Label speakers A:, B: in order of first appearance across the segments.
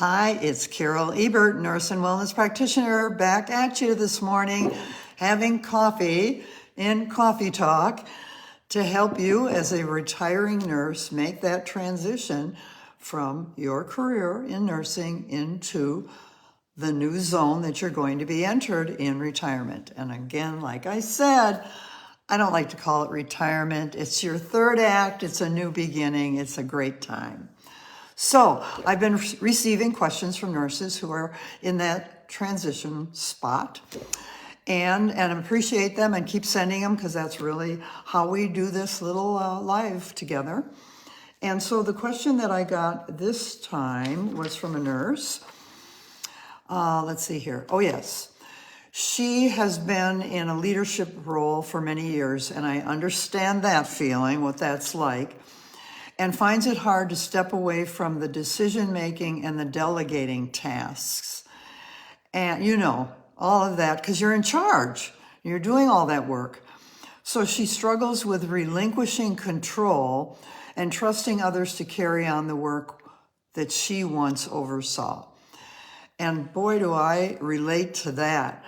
A: Hi, it's Carol Ebert, nurse and wellness practitioner, back at you this morning, having coffee in Coffee Talk to help you as a retiring nurse make that transition from your career in nursing into the new zone that you're going to be entered in retirement. And again, like I said, I don't like to call it retirement. It's your third act. It's a new beginning. It's a great time. So I've been receiving questions from nurses who are in that transition spot, and appreciate them and keep sending them because that's really how we do this little live together. And so the question that I got this time was from a nurse. Let's see here. Oh, yes. She has been in a leadership role for many years, and I understand that feeling, what that's like, and finds it hard to step away from the decision-making and the delegating tasks. And you know, all of that, because you're in charge. You're doing all that work. So she struggles with relinquishing control and trusting others to carry on the work that she once oversaw. And boy, do I relate to that,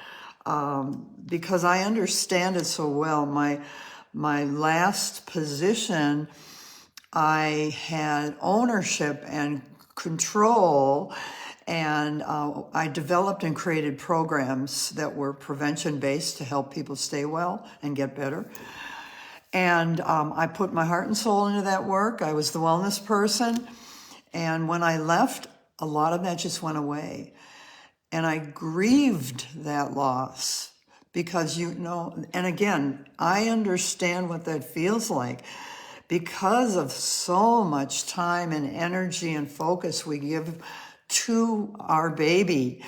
A: because I understand it so well. My last position, I had ownership and control, and I developed and created programs that were prevention-based to help people stay well and get better. And I put my heart and soul into that work. I was the wellness person. And when I left, a lot of that just went away. And I grieved that loss because, you know, and again, I understand what that feels like. Because of so much time and energy and focus we give to our baby.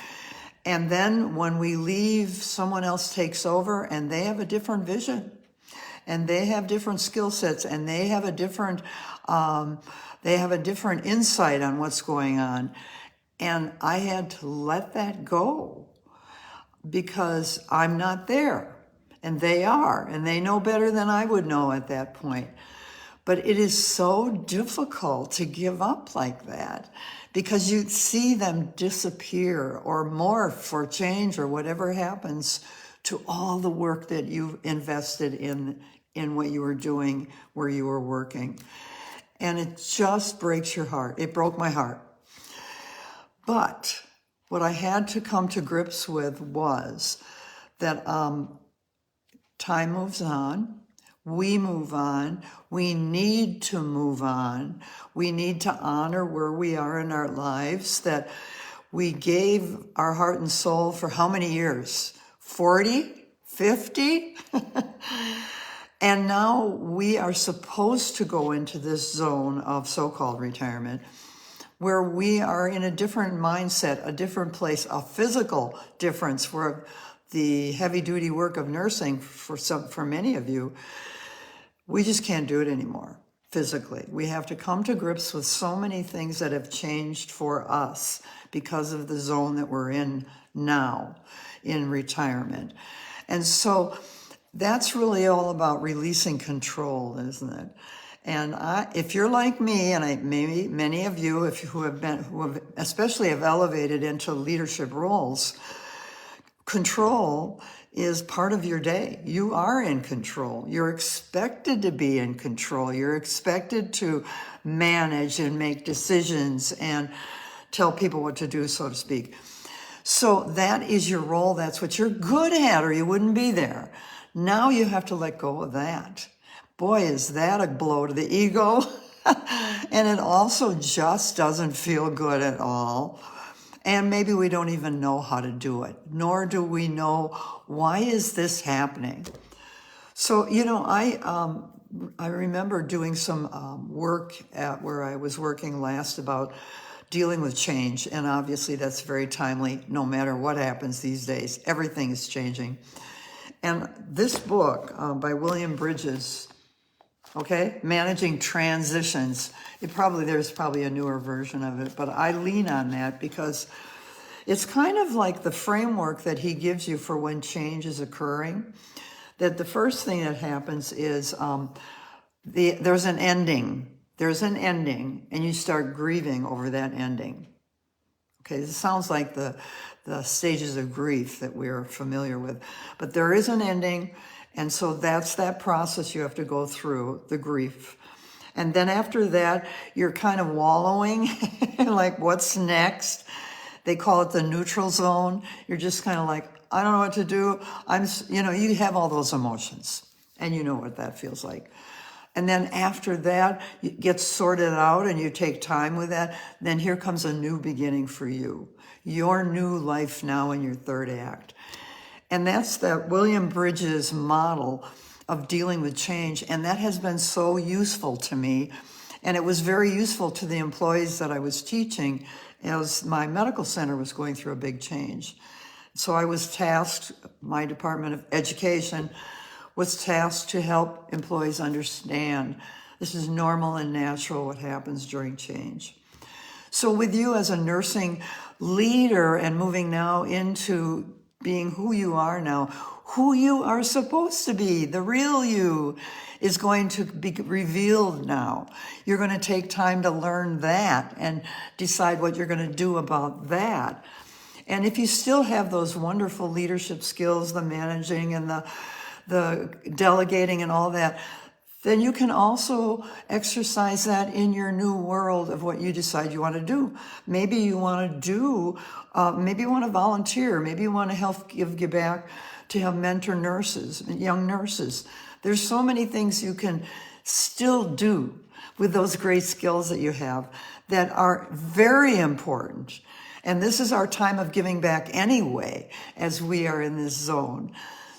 A: And then when we leave, someone else takes over and they have a different vision. And they have different skill sets, and they have a different insight on what's going on. And I had to let that go because I'm not there. And they are, and they know better than I would know at that point. But it is so difficult to give up like that because you see them disappear or morph or change or whatever happens to all the work that you've invested in what you were doing, where you were working. And it just breaks your heart. It broke my heart. But what I had to come to grips with was that time moves on. We move on. We need to move on. We need to honor where we are in our lives, that we gave our heart and soul for how many years? 40? 50? And now we are supposed to go into this zone of so-called retirement where we are in a different mindset, a different place, a physical difference where the heavy-duty work of nursing for many of you, we just can't do it anymore physically. We have to come to grips with so many things that have changed for us because of the zone that we're in now in retirement. And so that's really all about releasing control, isn't it? And if you're like me, and maybe many of you, who have especially have elevated into leadership roles, control is part of your day. You are in control. You're expected to be in control. You're expected to manage and make decisions and tell people what to do, so to speak. So that is your role. That's what you're good at, or you wouldn't be there. Now you have to let go of that. Boy, is that a blow to the ego. And it also just doesn't feel good at all. And maybe we don't even know how to do it, nor do we know why is this happening. So, you know, I remember doing some work at where I was working last about dealing with change. And obviously that's very timely, no matter what happens these days. Everything is changing. And this book by William Bridges, okay, Managing Transitions, there's probably a newer version of it, but I lean on that because it's kind of like the framework that he gives you for when change is occurring. That the first thing that happens is there's an ending. There's an ending, and you start grieving over that ending. Okay, it sounds like the stages of grief that we're familiar with, but there is an ending, and so that's that process you have to go through, the grief. And then after that, you're kind of wallowing, like what's next? They call it the neutral zone. You're just kind of like, I don't know what to do. You have all those emotions, and you know what that feels like. And then after that, it gets sorted out and you take time with that. Then here comes a new beginning for you. Your new life now in your third act. And that's that William Bridges model of dealing with change. And that has been so useful to me. And it was very useful to the employees that I was teaching as my medical center was going through a big change. So I was tasked, my Department of Education was tasked to help employees understand this is normal and natural what happens during change. So with you as a nursing leader and moving now into being who you are now, who you are supposed to be, the real you is going to be revealed now. You're going to take time to learn that and decide what you're going to do about that. And if you still have those wonderful leadership skills, the managing and the delegating and all that, then you can also exercise that in your new world of what you decide you want to do. Maybe you want to maybe you want to volunteer. Maybe you want to help give back to have mentor nurses, young nurses. There's so many things you can still do with those great skills that you have that are very important. And this is our time of giving back anyway, as we are in this zone.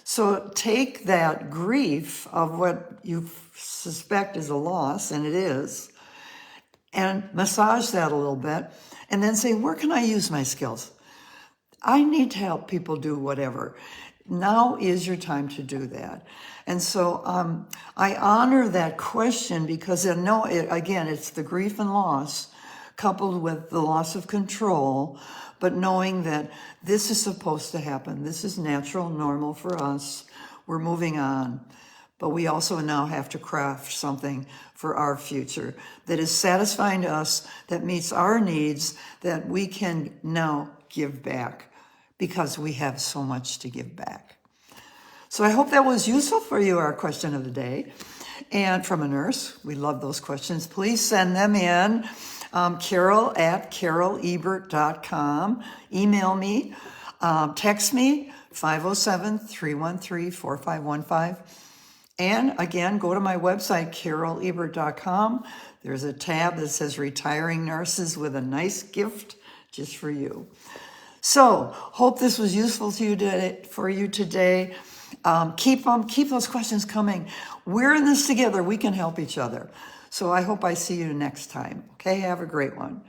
A: So take that grief of what you suspect is a loss, and it is, and massage that a little bit, and then say, where can I use my skills? I need to help people do whatever. Now is your time to do that. And so I honor that question because again, it's the grief and loss coupled with the loss of control, but knowing that this is supposed to happen. This is natural, normal for us. We're moving on. But we also now have to craft something for our future that is satisfying to us, that meets our needs, that we can now give back because we have so much to give back. So I hope that was useful for you, our question of the day. And from a nurse, we love those questions. Please send them in. Carol@carolebert.com. Email me. Text me, 507-313-4515. And again, go to my website, carolebert.com. There's a tab that says Retiring Nurses with a nice gift just for you. So, hope this was useful to you for you today. Keep those questions coming. We're in this together. We can help each other. So I hope I see you next time. Okay, have a great one.